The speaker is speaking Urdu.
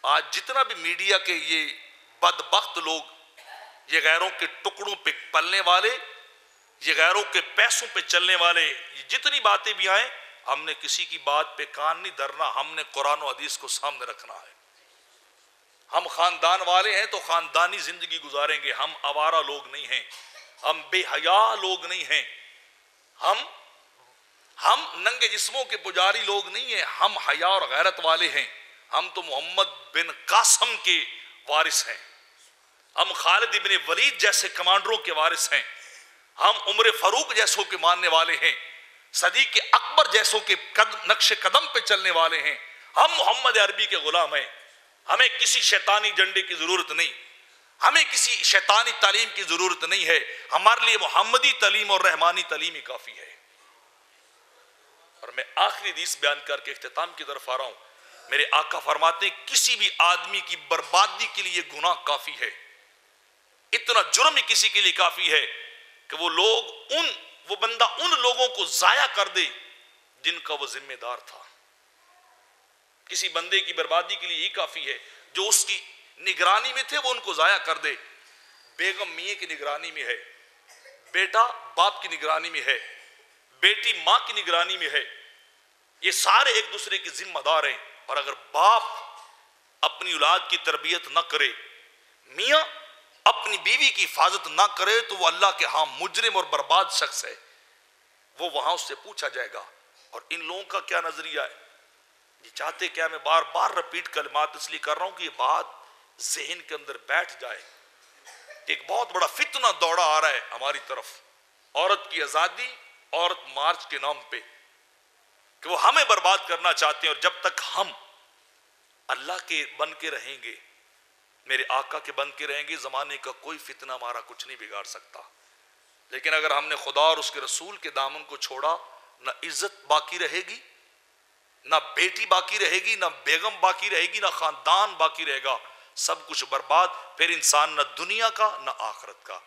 آج جتنا بھی میڈیا کے یہ بدبخت لوگ، یہ غیروں کے ٹکڑوں پہ پلنے والے، یہ غیروں کے پیسوں پہ چلنے والے، یہ جتنی باتیں بھی آئیں، ہم نے کسی کی بات پہ کان نہیں دھرنا، ہم نے قرآن و حدیث کو سامنے رکھنا ہے۔ ہم خاندان والے ہیں تو خاندانی زندگی گزاریں گے، ہم آوارہ لوگ نہیں ہیں، ہم بے حیا لوگ نہیں ہیں، ہم ننگے جسموں کے پجاری لوگ نہیں ہیں، ہم حیا اور غیرت والے ہیں۔ ہم تو محمد بن قاسم کے وارث ہیں، ہم خالد ابن ولید جیسے کمانڈروں کے وارث ہیں، ہم عمر فاروق جیسوں کے ماننے والے ہیں، صدیق اکبر جیسوں کے نقش قدم پہ چلنے والے ہیں، ہم محمد عربی کے غلام ہیں۔ ہمیں کسی شیطانی جنڈے کی ضرورت نہیں، ہمیں کسی شیطانی تعلیم کی ضرورت نہیں ہے، ہمارے لیے محمدی تعلیم اور رحمانی تعلیم ہی کافی ہے۔ اور میں آخری حدیث بیان کر کے اختتام کی طرف آ رہا ہوں۔ میرے آقا فرماتے ہیں کسی بھی آدمی کی بربادی کے لیے گناہ کافی ہے، اتنا جرم ہی کسی کے لیے کافی ہے کہ وہ بندہ ان لوگوں کو ضائع کر دے جن کا وہ ذمہ دار تھا۔ کسی بندے کی بربادی کے لیے یہ کافی ہے، جو اس کی نگرانی میں تھے وہ ان کو ضائع کر دے۔ بیگم میاں کی نگرانی میں ہے، بیٹا باپ کی نگرانی میں ہے، بیٹی ماں کی نگرانی میں ہے، یہ سارے ایک دوسرے کے ذمہ دار ہیں۔ اور اگر باپ اپنی اولاد کی تربیت نہ کرے، میاں اپنی بیوی کی حفاظت نہ کرے، تو وہ اللہ کے ہاں مجرم اور برباد شخص ہے، وہ وہاں اس سے پوچھا جائے گا۔ اور ان لوگوں کا کیا نظریہ ہے؟ یہ چاہتے کیا، میں بار بار رپیٹ کلمات اس لیے کر رہا ہوں کہ یہ بات ذہن کے اندر بیٹھ جائے کہ ایک بہت بڑا فتنہ دوڑا آ رہا ہے ہماری طرف، عورت کی آزادی، عورت مارچ کے نام پہ، کہ وہ ہمیں برباد کرنا چاہتے ہیں۔ اور جب تک ہم اللہ کے بن کے رہیں گے، میرے آقا کے بن کے رہیں گے، زمانے کا کوئی فتنہ ہمارا کچھ نہیں بگاڑ سکتا۔ لیکن اگر ہم نے خدا اور اس کے رسول کے دامن کو چھوڑا، نہ عزت باقی رہے گی، نہ بیٹی باقی رہے گی، نہ بیگم باقی رہے گی، نہ خاندان باقی رہے گا، سب کچھ برباد، پھر انسان نہ دنیا کا نہ آخرت کا۔